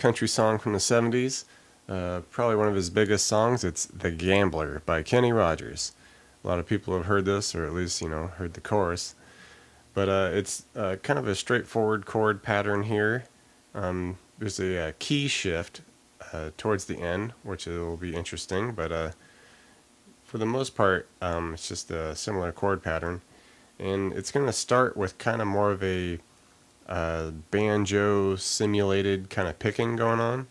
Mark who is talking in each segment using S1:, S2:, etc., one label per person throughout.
S1: country song from the 70s. Probably one of his biggest songs. It's The Gambler by Kenny Rogers. A lot of people have heard this, or at least, heard the chorus. But it's kind of a straightforward chord pattern here. There's a key shift towards the end, which will be interesting, but for the most part, it's just a similar chord pattern. And it's going to start with kind of more of a banjo simulated kind of picking going on.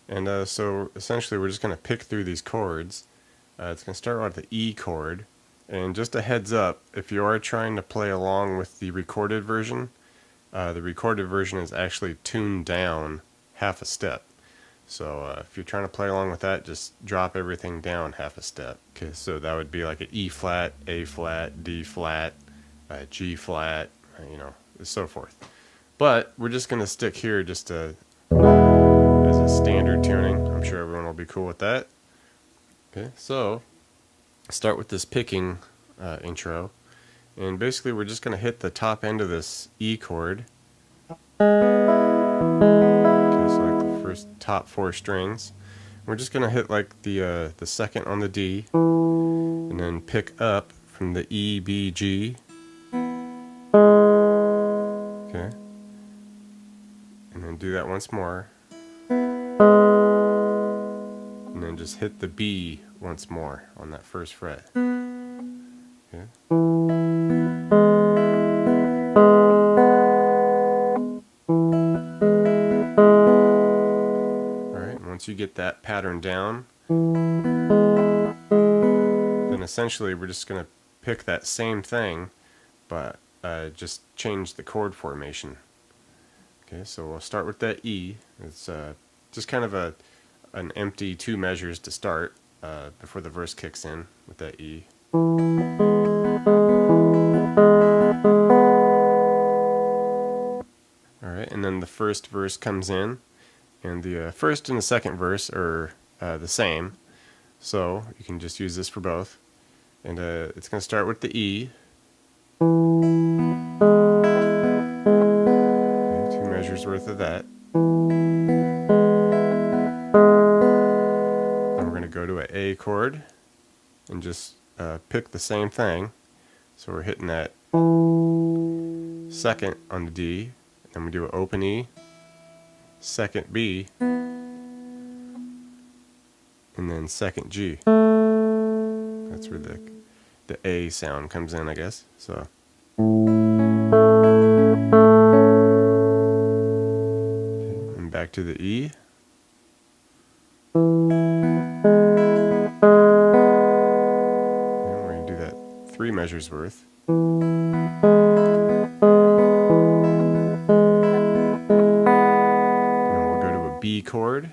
S1: And so essentially we're just going to pick through these chords. It's going to start with the E chord. And just a heads up, if you are trying to play along with the recorded version is actually tuned down half a step. So if you're trying to play along with that, just drop everything down half a step. Okay, so that would be like an E flat, A flat, D flat, G flat, so forth. But we're just going to stick here just as a standard tuning. I'm sure everyone will be cool with that. Okay, so start with this picking intro. And basically we're just going to hit the top end of this E chord. Okay, so like the first top 4 strings. We're just going to hit like the second on the D, and then pick up from the E, B, G. Okay. And then do that once more. And then just hit the B once more on that first fret. Okay. Alright, once you get that pattern down, then essentially we're just going to pick that same thing, but just change the chord formation. Okay, so we'll start with that E. It's just kind of an empty 2 measures to start before the verse kicks in with that E. Alright, and then the first verse comes in, and the first and the second verse are the same, so you can just use this for both. And it's going to start with the E. Okay, 2 measures worth of that. Then we're going to go to an A chord and just pick the same thing. So we're hitting that second on the D, and then we do an open E, second B, and then second G. That's where the A sound comes in, I guess. So okay, and back to the E. And we're going to do that 3 measures worth. And then we'll go to a B chord.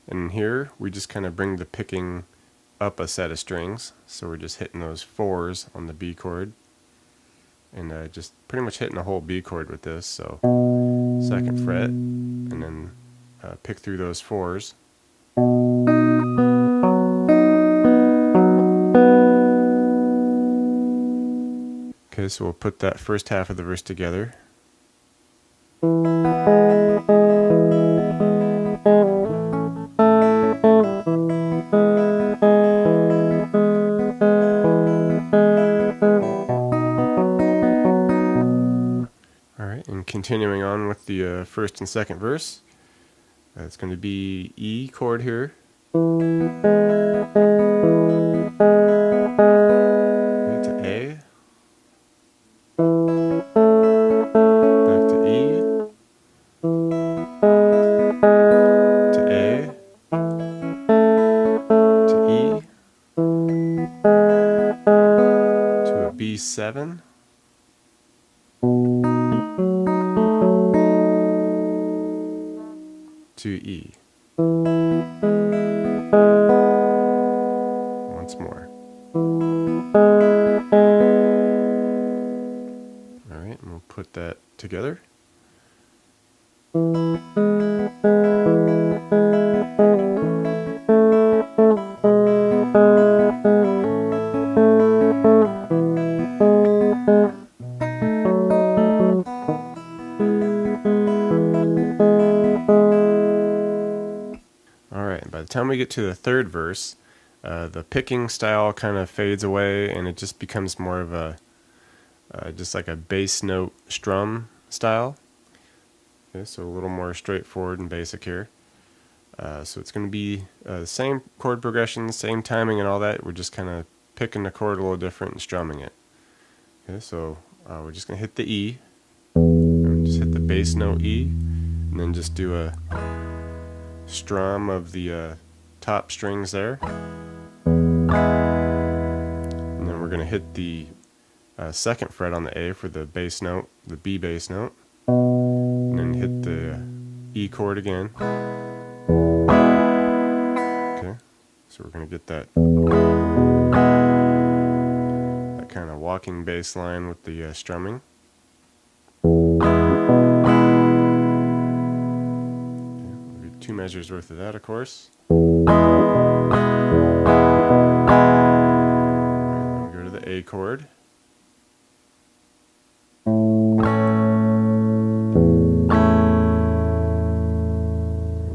S1: And here we just kind of bring the picking up a set of strings. So we're just hitting those 4s on the B chord. And just pretty much hitting the whole B chord with this. So second fret, and then pick through those 4s. Okay, so we'll put that first half of the verse together. Alright, and continuing on with the first and second verse, it's going to be E chord here. Okay, to A. Back to E. To A. To E. To a B7. To E. Once more. Alright, and we'll put that together. the time we get to the third verse, the picking style kind of fades away, and it just becomes more of a just like a bass note strum style. Okay, so a little more straightforward and basic here. So it's going to be the same chord progression, same timing and all that. We're just kind of picking the chord a little different and strumming it. Okay, so we're just going to hit the E, and just hit the bass note E, and then just do a strum of the top strings there. And then we're going to hit the second fret on the A for the bass note, the B bass note, and then hit the E chord again. Okay, so we're going to get that kind of walking bass line with the strumming. Okay, we'll get 2 measures worth of that, of course. Alright, then we go to the A chord.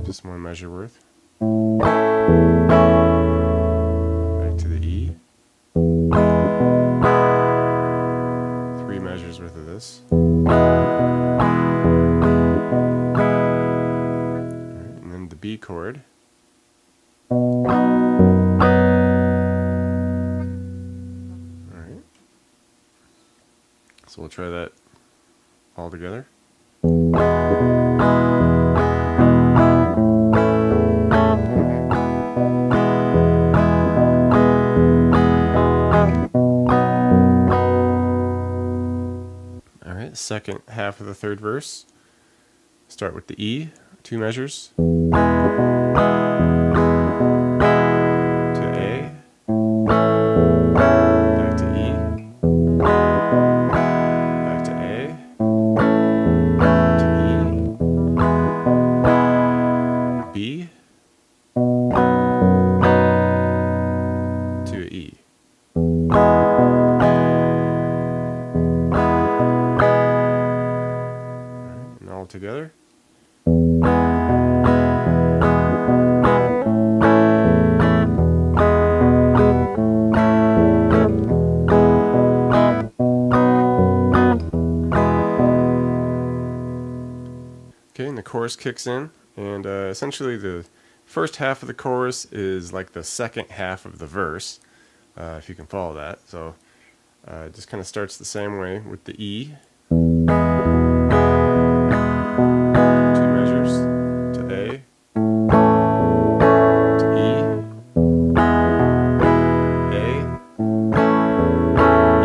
S1: Just 1 measure worth. Back to the E. 3 measures worth of this. Alright, and then the B chord. Alright. So we'll try that all together. Second half of the third verse. Start with the E, 2 measures. To A. Back to E. Back to A. To E. B. To E. All together. Okay, and the chorus kicks in, and essentially the first half of the chorus is like the second half of the verse, if you can follow that. So it just kind of starts the same way with the E. 2 measures to A, to E, A,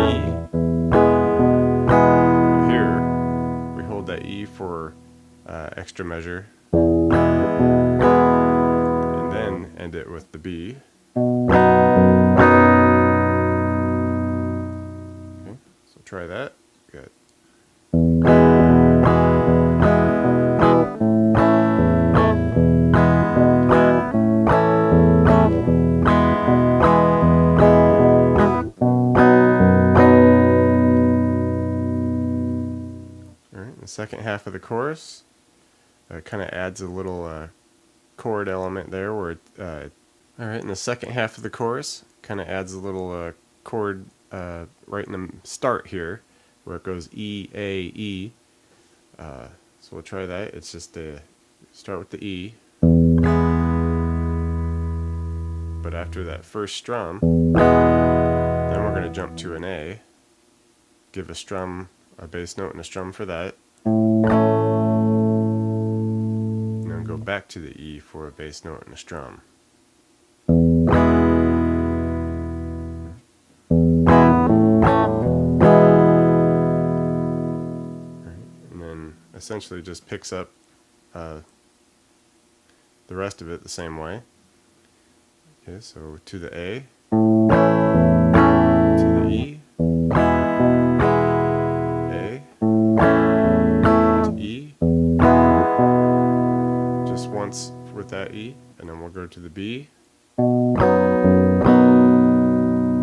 S1: E. Here we hold that E for extra measure, and then end it with the B. Okay, so try that. Good. Second half of the chorus kind of adds a little chord element there where alright, in the second half of the chorus kind of adds a little chord right in the start here where it goes E, A, E. So we'll try that. It's just start with the E, but after that first strum, then we're going to jump to an A, give a strum, a bass note and a strum for that. And then go back to the E for a bass note and a strum. And then essentially just picks up the rest of it the same way. Okay, so to the A, to the E, A, to E, just once with that E, and then we'll go to the B,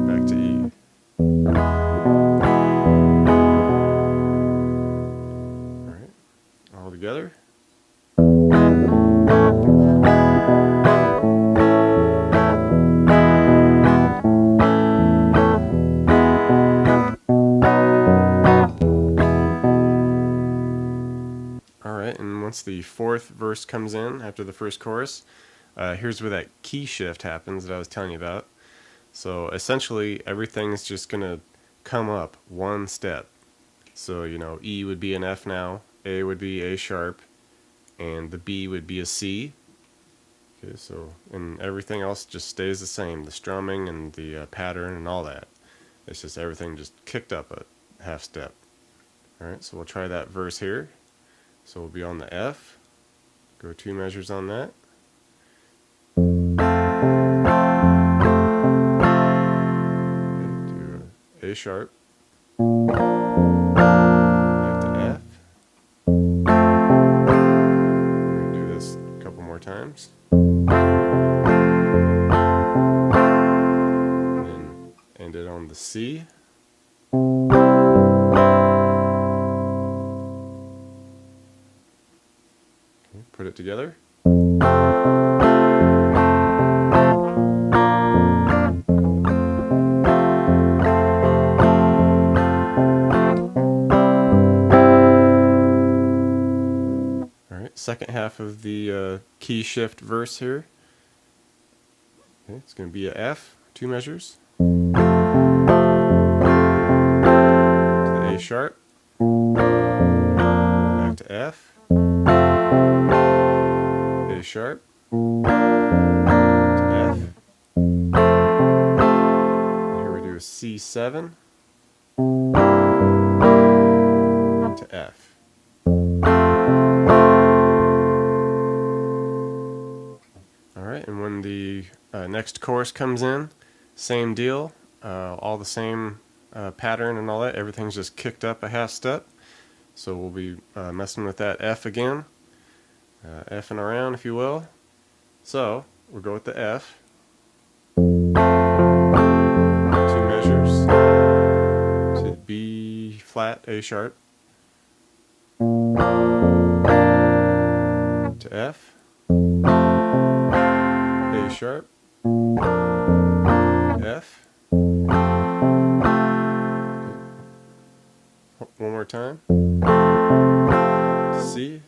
S1: back to E. Alright, all together. fourth verse comes in after the first chorus. Here's where that key shift happens that I was telling you about. So essentially everything's just going to come up one step. So, you know, E would be an F now, A would be A sharp, and the B would be a C. Okay, so, and everything else just stays the same, the strumming and the pattern and all that. It's just everything just kicked up a half step. Alright, so we'll try that verse here. So we'll be on the F, go 2 measures on that. Okay, to A sharp. Back to F. I'm going to do this a couple more times. And then end it on the C. Okay, put it together. Second half of the key shift verse here. Okay, it's going to be a F, 2 measures. To the A sharp. Back to F. A sharp. To F. And here we do a C7. To F. And when the next chorus comes in, same deal, all the same pattern and all that, everything's just kicked up a half step. So we'll be messing with that F again, F'ing around if you will. So we'll go with the F, 2 measures, to B flat, A sharp, to F, A sharp, F. One more time. C.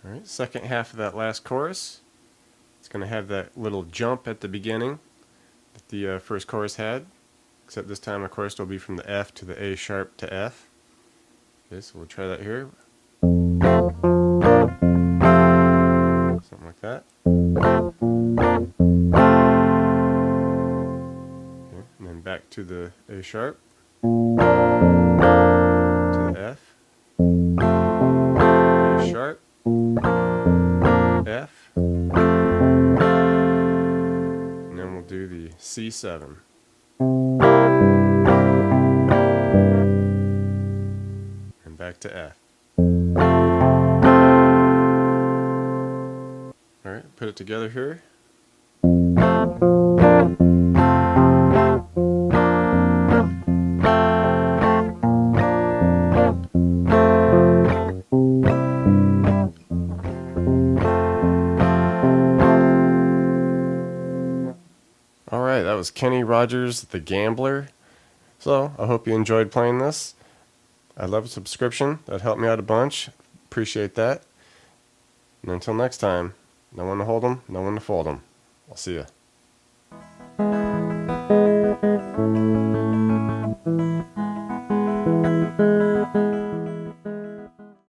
S1: Alright. Second half of that last chorus, it's going to have that little jump at the beginning that the first chorus had, except this time of course it'll be from the F to the A sharp to F. Okay, so we'll try that here. Something like that. Okay, and then back to the A sharp, to the F, A sharp, F, and then we'll do the C7. And back to F. Alright, put it together here. Alright, that was Kenny Rogers, the Gambler. So, I hope you enjoyed playing this. I'd love a subscription. That'd help me out a bunch. Appreciate that. And until next time, no one to hold 'em, no one to fold 'em. I'll see ya.